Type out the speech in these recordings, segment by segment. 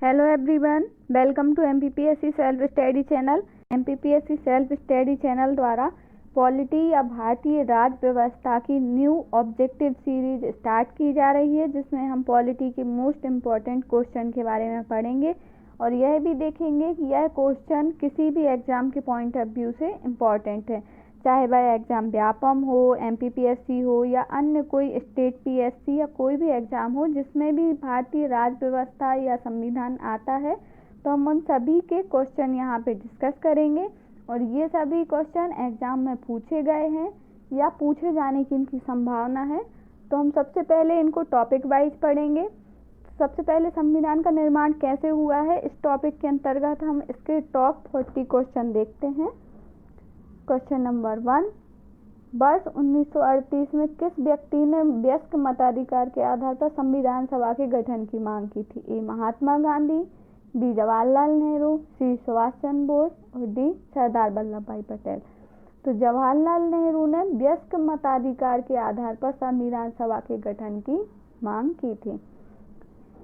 Hello everyone, welcome to MPPSC self study channel. MPPSC self study channel द्वारा polity या भारतीय राज्य व्यवस्था की न्यू ऑब्जेक्टिव सीरीज स्टार्ट की जा रही है, जिसमें हम पॉलिटी के मोस्ट इम्पॉर्टेंट क्वेश्चन के बारे में पढ़ेंगे और यह भी देखेंगे कि यह क्वेश्चन किसी भी एग्जाम के पॉइंट ऑफ व्यू से इम्पॉर्टेंट है, चाहे वह एग्ज़ाम व्यापम हो, एमपीपीएससी हो या अन्य कोई स्टेट पीएससी या कोई भी एग्ज़ाम हो जिसमें भी भारतीय राज्य व्यवस्था या संविधान आता है। तो हम उन सभी के क्वेश्चन यहाँ पे डिस्कस करेंगे और ये सभी क्वेश्चन एग्ज़ाम में पूछे गए हैं या पूछे जाने की इनकी संभावना है। तो हम सबसे पहले इनको टॉपिक वाइज पढ़ेंगे। सबसे पहले संविधान का निर्माण कैसे हुआ है, इस टॉपिक के अंतर्गत हम इसके टॉप 40 क्वेश्चन देखते हैं। क्वेश्चन नंबर 1, वर्ष 1938 में किस व्यक्ति ने वयस्क मताधिकार के आधार पर संविधान सभा के गठन की मांग की थी? ए महात्मा गांधी, बी जवाहरलाल नेहरू, सी सुभाष चंद्र बोस और डी सरदार वल्लभ भाई पटेल। तो जवाहरलाल नेहरू ने वयस्क मताधिकार के आधार पर संविधान सभा के गठन की मांग की थी।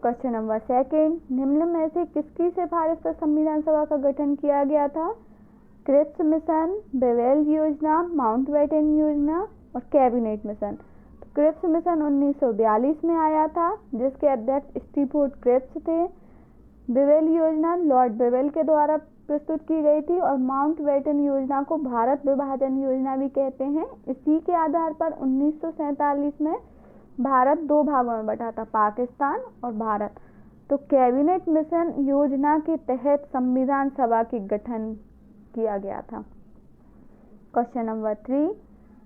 क्वेश्चन नंबर 2, निम्न में से किसकी सिफारिश पर संविधान सभा का गठन किया गया था? क्रिप्स मिशन, बेवेल योजना, माउंटबेटन योजना और कैबिनेट मिशन। तो क्रिप्स मिशन 1942 में आया था, जिसके अध्यक्ष स्टीफोर्ड क्रिप्स थे। बेवेल योजना लॉर्ड बेवेल के द्वारा प्रस्तुत की गई थी और माउंटबेटन योजना को भारत विभाजन योजना भी कहते हैं। इसी के आधार पर 1947 में भारत 2 भागों में बटा था, पाकिस्तान और भारत। तो कैबिनेट मिशन योजना के तहत संविधान सभा के गठन किया गया था। क्वेश्चन नंबर 3,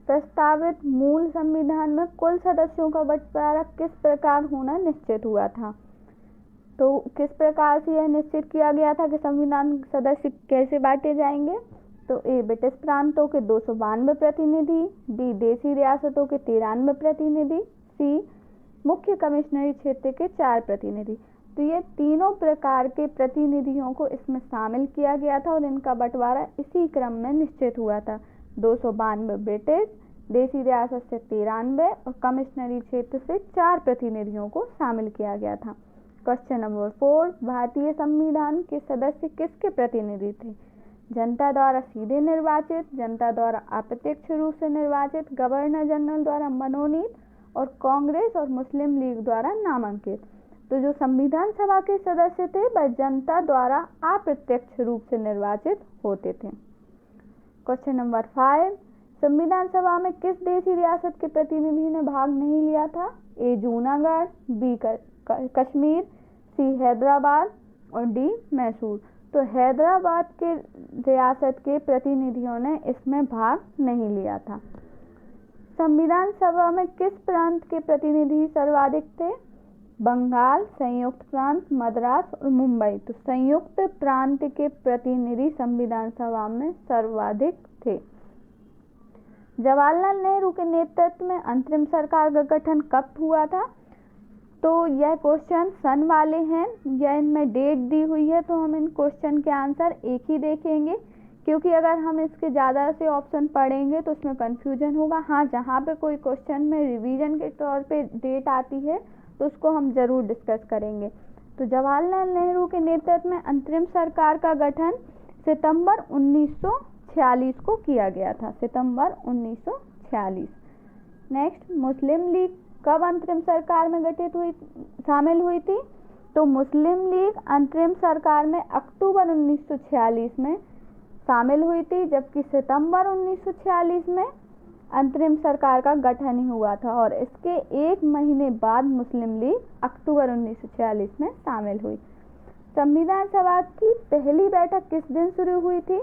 प्रस्तावित मूल संविधान में कुल सदस्यों का बंटवारा किस प्रकार होना निश्चित हुआ था? तो किस प्रकार से यह निश्चित किया गया था कि संविधान सदस्य कैसे बांटे जाएंगे? तो ए ब्रिटिश प्रांतों के 292 प्रतिनिधि, बी देशी रियासतों के 93 प्रतिनिधि, सी मुख्य कमिश्नरी क्षेत्र के 4 प्रतिनिधि। तो ये तीनों प्रकार के प्रतिनिधियों को इसमें शामिल किया गया था और इनका बंटवारा इसी क्रम में निश्चित हुआ था। 292 ब्रिटिश, देशी रियासत से 93 और कमिश्नरी क्षेत्र से 4 प्रतिनिधियों को शामिल किया गया था। क्वेश्चन नंबर 4, भारतीय संविधान के सदस्य किसके प्रतिनिधि थे? जनता द्वारा सीधे निर्वाचित, जनता द्वारा अप्रत्यक्ष रूप से निर्वाचित, गवर्नर जनरल द्वारा मनोनीत और कांग्रेस और मुस्लिम लीग द्वारा नामांकित। तो जो संविधान सभा के सदस्य थे वह जनता द्वारा अप्रत्यक्ष रूप से निर्वाचित होते थे। क्वेश्चन नंबर 5, संविधान सभा में किस देशी रियासत के प्रतिनिधि ने भाग नहीं लिया था? ए जूनागढ़, बी कश्मीर, सी हैदराबाद और डी मैसूर। तो हैदराबाद के रियासत के प्रतिनिधियों ने इसमें भाग नहीं लिया था। संविधान सभा में किस प्रांत के प्रतिनिधि सर्वाधिक थे? बंगाल, संयुक्त प्रांत, मद्रास और मुंबई। तो संयुक्त प्रांत के प्रतिनिधि संविधान सभा में सर्वाधिक थे। जवाहरलाल नेहरू के नेतृत्व में अंतरिम सरकार का गठन कब हुआ था? तो यह क्वेश्चन सन वाले हैं या इनमें डेट दी हुई है, तो हम इन क्वेश्चन के आंसर एक ही देखेंगे, क्योंकि अगर हम इसके ज़्यादा से ऑप्शन पढ़ेंगे तो उसमें कन्फ्यूजन होगा। हाँ, जहाँ पे कोई क्वेश्चन में रिवीजन के तौर पे डेट आती है तो उसको हम ज़रूर डिस्कस करेंगे। तो जवाहरलाल नेहरू के नेतृत्व में अंतरिम सरकार का गठन सितंबर 1946 को किया गया था, सितंबर 1946। नेक्स्ट, मुस्लिम लीग कब अंतरिम सरकार में शामिल हुई थी? तो मुस्लिम लीग अंतरिम सरकार में अक्टूबर 1946 में शामिल हुई थी, जबकि सितंबर 1946 में अंतरिम सरकार का गठन ही हुआ था और इसके 1 महीने बाद मुस्लिम लीग अक्टूबर 1946 में शामिल हुई। संविधान सभा की पहली बैठक किस दिन शुरू हुई थी?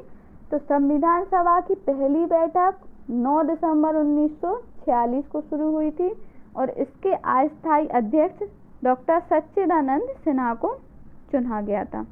तो संविधान सभा की पहली बैठक 9 दिसंबर 1946 को शुरू हुई थी और इसके अस्थायी अध्यक्ष डॉक्टर सच्चिदानंद सिन्हा को चुना गया था।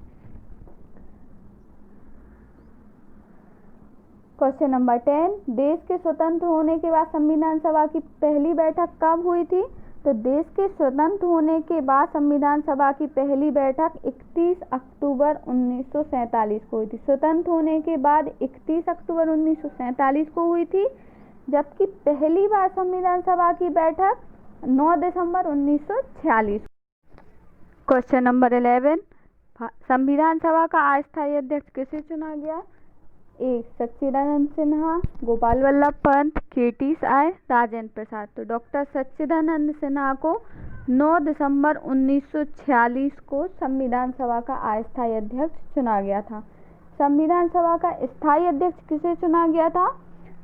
क्वेश्चन नंबर 10, देश के स्वतंत्र होने के बाद संविधान सभा की पहली बैठक कब हुई थी? तो देश के स्वतंत्र होने के बाद संविधान सभा की पहली बैठक 31 अक्टूबर 1947 को हुई थी। स्वतंत्र होने के बाद 31 अक्टूबर 1947 को हुई थी, जबकि पहली बार संविधान सभा की बैठक 9 दिसंबर 1946। क्वेश्चन नंबर 11, संविधान सभा का अस्थायी अध्यक्ष किसे चुना गया? ए सच्चिदानंद सिन्हा, गोपाल वल्लभ पंत, केटी साय, राजेंद्र प्रसाद। तो डॉक्टर सच्चिदानंद सिन्हा को 9 दिसंबर 1946 को संविधान सभा का अस्थायी अध्यक्ष चुना गया था। संविधान सभा का स्थायी अध्यक्ष किसे चुना गया था?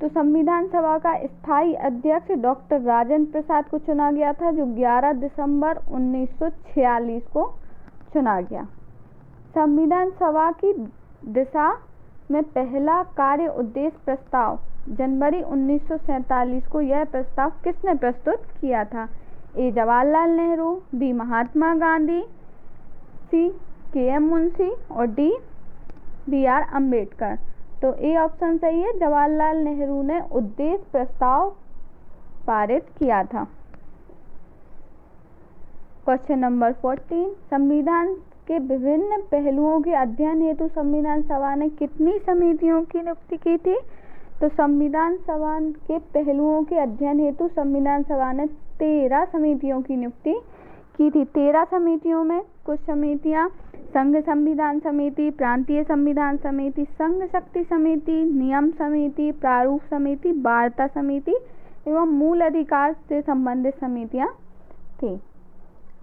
तो संविधान सभा का स्थायी अध्यक्ष डॉक्टर राजेंद्र प्रसाद को चुना गया था, जो 11 दिसंबर 1946 को चुना गया। संविधान सभा की दिशा में पहला कार्य उद्देश्य प्रस्ताव जनवरी 1947 को यह प्रस्ताव किसने प्रस्तुत किया था? ए जवाहरलाल नेहरू, बी महात्मा गांधी, सी के.एम. मुंशी और डी बी.आर. अम्बेडकर। तो ए ऑप्शन सही है, जवाहरलाल नेहरू ने उद्देश्य प्रस्ताव पारित किया था। क्वेश्चन नंबर 14, संविधान के विभिन्न पहलुओं के अध्ययन हेतु संविधान सभा ने कितनी समितियों की नियुक्ति की थी? तो संविधान सभा के पहलुओं के अध्ययन हेतु संविधान सभा ने 13 समितियों की नियुक्ति की थी। 13 समितियों में कुछ समितियां संघ संविधान समिति, प्रांतीय संविधान समिति, संघ शक्ति समिति, नियम समिति, प्रारूप समिति, वार्ता समिति एवं मूल अधिकार से संबंधित समितियां थी।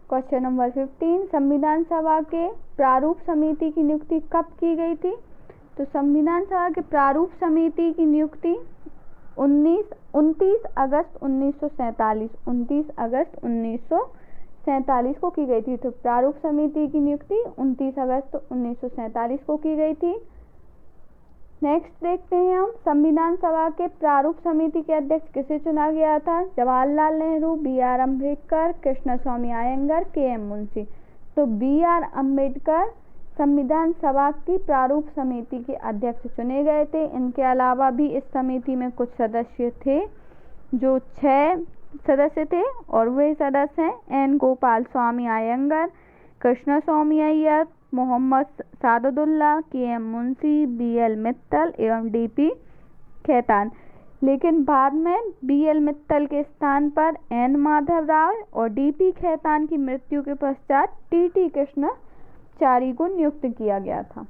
क्वेश्चन नंबर 15, संविधान सभा के प्रारूप समिति की नियुक्ति कब की गई थी? तो संविधान सभा के प्रारूप समिति की नियुक्ति 29 अगस्त 1947 को की गई थी। तो प्रारूप समिति की नियुक्ति 29 अगस्त 1947 को की गई थी। नेक्स्ट देखते हैं हम, संविधान सभा के प्रारूप समिति के अध्यक्ष किसे चुना गया था? जवाहरलाल नेहरू, बी.आर. अम्बेडकर, कृष्णस्वामी अयंगर, के.एम. मुंशी। तो बी.आर. अम्बेडकर संविधान सभा की प्रारूप समिति के अध्यक्ष चुने गए थे। इनके अलावा भी इस समिति में कुछ सदस्य थे, जो 6 सदस्य थे, और वे सदस्य हैं N Gopal Swami Iyengar, Krishnaswamy Iyer, Mohammad Sadullah, KM. Munshi, BL. Mittal एवं डी.पी. खेतान। लेकिन बाद में बी.एल. मित्तल के स्थान पर एन माधव राव और डी.पी. खेतान की मृत्यु के पश्चात टी.टी. कृष्णाचारी को नियुक्त किया गया था।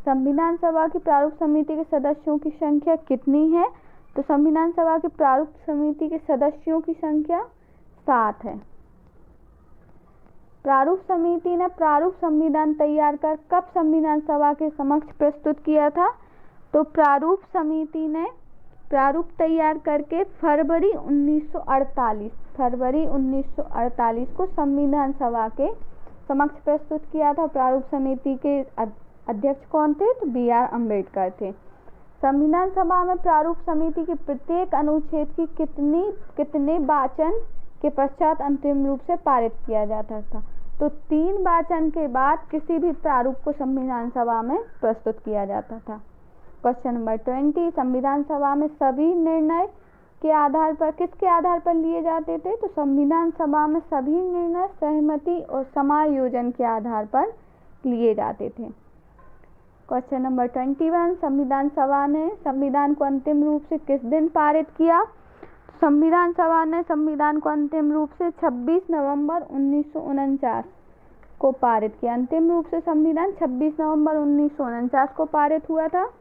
संविधान सभा की प्रारूप समिति के सदस्यों की संख्या कितनी है? तो संविधान सभा के प्रारूप समिति के सदस्यों की संख्या 7 है। प्रारूप समिति ने प्रारूप संविधान तैयार कर कब संविधान सभा के समक्ष प्रस्तुत किया था? तो प्रारूप समिति ने प्रारूप तैयार करके फरवरी 1948 को संविधान सभा के समक्ष प्रस्तुत किया था। प्रारूप समिति के अध्यक्ष कौन थे? तो बी.आर. अम्बेडकर थे। संविधान सभा में प्रारूप समिति के प्रत्येक अनुच्छेद की कितने वाचन के पश्चात अंतिम रूप से पारित किया जाता था? तो 3 वाचन के बाद किसी भी प्रारूप को संविधान सभा में प्रस्तुत किया जाता था। क्वेश्चन नंबर 20, संविधान सभा में सभी निर्णय के आधार पर किसके आधार पर लिए जाते थे? तो संविधान सभा में सभी निर्णय सहमति और समायोजन के आधार पर लिए जाते थे। क्वेश्चन नंबर 21, संविधान सभा ने संविधान को अंतिम रूप से किस दिन पारित किया? संविधान सभा ने संविधान को अंतिम रूप से 26 नवंबर 1949 को पारित किया। अंतिम रूप से संविधान 26 नवंबर 1949 को पारित हुआ था।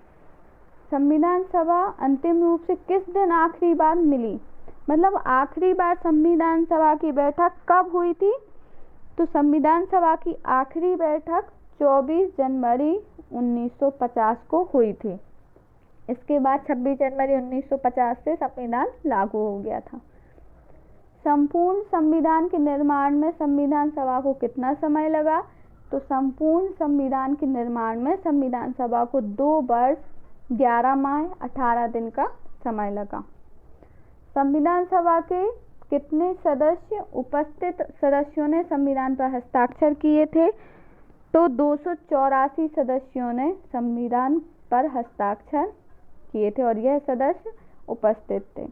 संविधान सभा अंतिम रूप से किस दिन आखिरी बार मिली? मतलब आखिरी बार संविधान सभा की बैठक कब हुई थी? तो संविधान सभा की आखिरी बैठक 24 जनवरी 1950 को हुई थी। इसके बाद 26 जनवरी 1950 से संविधान लागू हो गया था। संपूर्ण संविधान के निर्माण में संविधान सभा को कितना समय लगा? तो संपूर्ण संविधान के निर्माण में संविधान सभा को 2 वर्ष 11 माह 18 दिन का समय लगा। संविधान सभा के कितने सदस्य उपस्थित सदस्यों ने संविधान पर हस्ताक्षर किए थे? तो 284 सदस्यों ने संविधान पर हस्ताक्षर किए थे और यह सदस्य उपस्थित थे।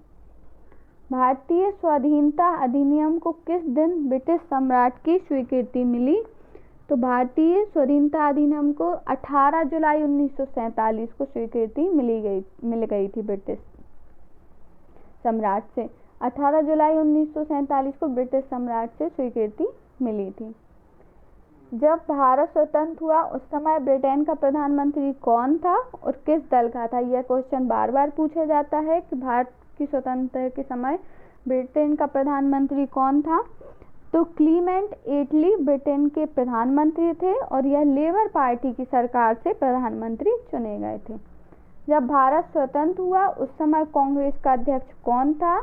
भारतीय स्वाधीनता अधिनियम को किस दिन ब्रिटिश सम्राट की स्वीकृति मिली? तो भारतीय स्वाधीनता अधिनियम को 18 जुलाई 1947 को स्वीकृति मिल गई थी ब्रिटिश सम्राट से। 18 जुलाई 1947 को ब्रिटिश सम्राट से स्वीकृति मिली थी। जब भारत स्वतंत्र हुआ उस समय ब्रिटेन का प्रधानमंत्री कौन था और किस दल का था? यह क्वेश्चन बार बार पूछा जाता है कि भारत की स्वतंत्रता के समय ब्रिटेन का प्रधानमंत्री कौन था। तो क्लीमेंट एटली ब्रिटेन के प्रधानमंत्री थे और यह लेबर पार्टी की सरकार से प्रधानमंत्री चुने गए थे। जब भारत स्वतंत्र हुआ उस समय कांग्रेस का अध्यक्ष कौन था?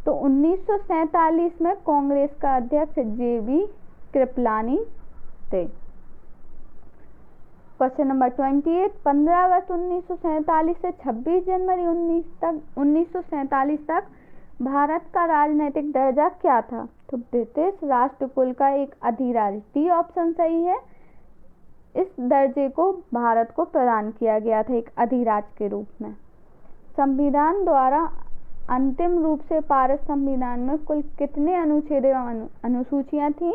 तो 1947 में कांग्रेस का अध्यक्ष JB कृपलानी थे। क्वेश्चन नंबर 28, 15 अगस्त 1947 से 26 जनवरी 1947 तक भारत का राजनीतिक दर्जा क्या था? तो ब्रिटिश राष्ट्रकुल का एक अधिराज्य, ऑप्शन सही है। इस दर्जे को भारत को प्रदान किया गया था एक अधिराज्य के रूप में। संविधान द्वारा अंतिम रूप से पारित संविधान में कुल कितने अनुच्छेद एवं अनुसूचियां थीं?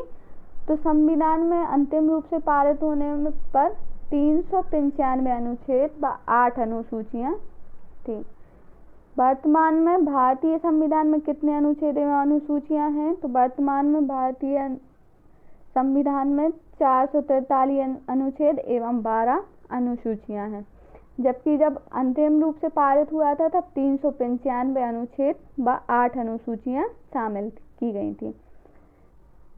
तो संविधान में अंतिम रूप से पारित होने पर 395 अनुच्छेद व 8 अनुसूचियां थी। वर्तमान में भारतीय संविधान में कितने अनुच्छेद एवं अनुसूचियां हैं? तो वर्तमान में भारतीय संविधान में 443 अनुच्छेद एवं 12 अनुसूचियां हैं, जबकि जब अंतिम रूप से पारित हुआ था तब 395 अनुच्छेद व 8 अनुसूचियां शामिल की गई थी।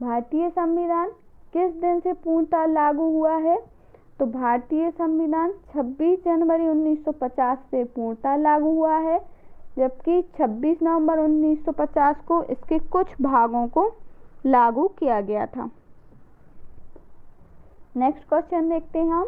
भारतीय संविधान किस दिन से पूर्णतः लागू हुआ है? तो भारतीय संविधान 26 जनवरी 1950 से पूर्णतः लागू हुआ है, जबकि 26 नवंबर 1950 को इसके कुछ भागों को लागू किया गया था। नेक्स्ट क्वेश्चन देखते हैं हम,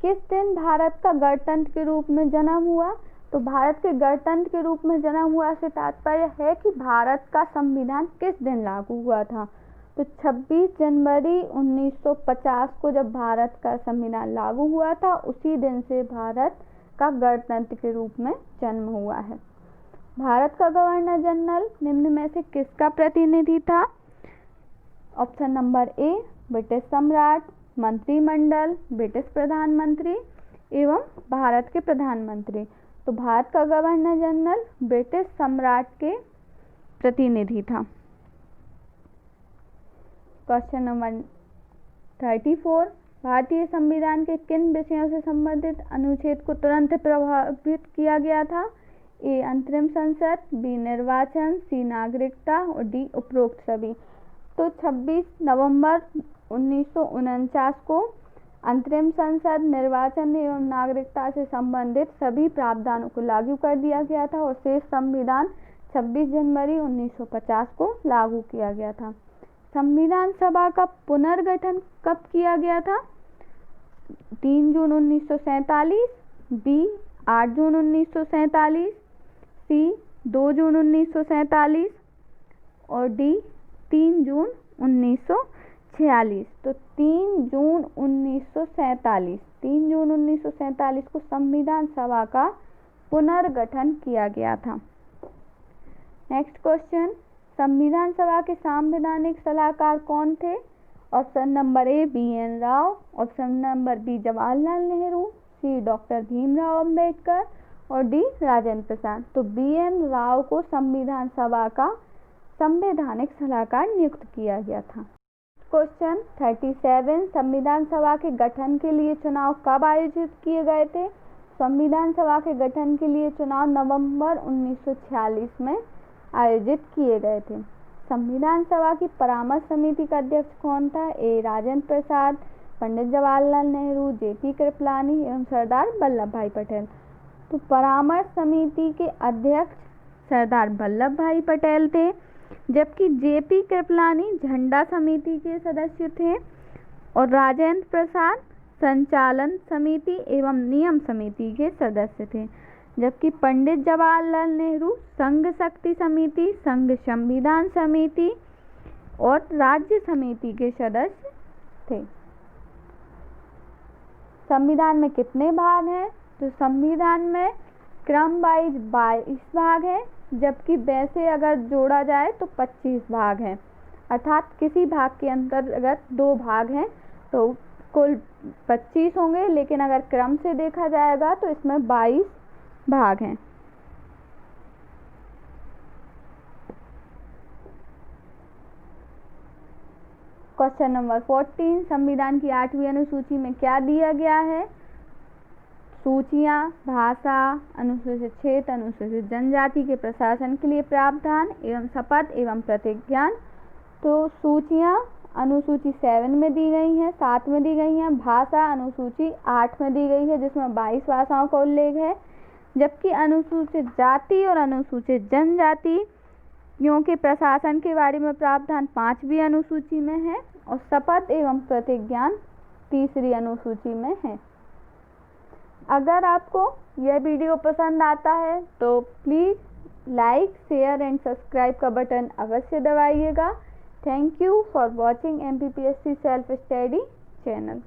किस दिन भारत का गणतंत्र के रूप में जन्म हुआ? तो भारत के गणतंत्र के रूप में जन्म हुआ से तात्पर्य है कि भारत का संविधान किस दिन लागू हुआ था। तो 26 जनवरी 1950 को जब भारत का संविधान लागू हुआ था उसी दिन से भारत का गणतंत्र के रूप में जन्म हुआ है। भारत का गवर्नर जनरल निम्न में से किसका प्रतिनिधि था? ऑप्शन नंबर ए ब्रिटिश सम्राट, मंत्रिमंडल, ब्रिटिश प्रधानमंत्री एवं भारत के प्रधानमंत्री। तो भारत का गवर्नर जनरल ब्रिटिश सम्राट के प्रतिनिधि था। क्वेश्चन नंबर 34, भारतीय संविधान के किन विषयों से संबंधित अनुच्छेद को तुरंत प्रभावित किया गया था? ए अंतरिम संसद, बी निर्वाचन, सी नागरिकता और डी उपरोक्त सभी। तो 26 नवंबर 1949 को अंतरिम संसद, निर्वाचन एवं नागरिकता से संबंधित सभी प्रावधानों को लागू कर दिया गया था और शेष संविधान 26 जनवरी 1950 को लागू किया गया था। संविधान सभा का पुनर्गठन कब किया गया था? 3 जून 1947, बी 8 जून 1947, सी 2 जून 1947 और डी 3 जून 1946। तो 3 जून 1947 को संविधान सभा का पुनर्गठन किया गया था। नेक्स्ट क्वेश्चन, संविधान सभा के संवैधानिक सलाहकार कौन थे? Option number A BN Rao, option number B Jawaharlal Nehru, C doctor Bhimrao Ambedkar और डी राजेंद्र प्रसाद। तो BN राव को संविधान सभा का संवैधानिक सलाहकार नियुक्त किया गया था। क्वेश्चन 37, संविधान सभा के गठन के लिए चुनाव कब आयोजित किए गए थे? संविधान सभा के गठन के लिए चुनाव नवंबर 1946 में आयोजित किए गए थे। संविधान सभा की परामर्श समिति का अध्यक्ष कौन था? ए राजेंद्र प्रसाद, पंडित जवाहरलाल नेहरू, JP कृपलानी एवं सरदार वल्लभ भाई पटेल। तो परामर्श समिति के अध्यक्ष सरदार वल्लभ भाई पटेल थे, जबकि JP कृपलानी झंडा समिति के सदस्य थे और राजेंद्र प्रसाद संचालन समिति एवं नियम समिति के सदस्य थे, जबकि पंडित जवाहरलाल नेहरू संघ शक्ति समिति, संघ संविधान समिति और राज्य समिति के सदस्य थे। संविधान में कितने भाग हैं? तो संविधान में क्रम वाइज 22 भाग हैं, जबकि वैसे अगर जोड़ा जाए तो 25 भाग हैं, अर्थात किसी भाग के अंतर्गत 2 भाग हैं तो कुल 25 होंगे, लेकिन अगर क्रम से देखा जाएगा तो इसमें 22 भाग हैं। क्वेश्चन नंबर 14, संविधान की 8वीं अनुसूची में क्या दिया गया है? सूचियाँ, भाषा, अनुसूचित क्षेत्र, अनुसूचित जनजाति के प्रशासन के लिए प्रावधान एवं शपथ एवं प्रतिज्ञान। तो सूचियाँ अनुसूची 7 में दी गई हैं, 7 में दी गई हैं। भाषा अनुसूची 8 में दी गई है, जिसमें 22 भाषाओं का उल्लेख है। जबकि अनुसूचित जाति और अनुसूचित जनजाति के प्रशासन के बारे में प्रावधान 5वीं अनुसूची में है और शपथ एवं प्रतिज्ञान 3री अनुसूची में है। अगर आपको यह वीडियो पसंद आता है तो please like, share and subscribe का बटन अवश्य दबाइएगा। Thank you for watching MPPSC self study channel.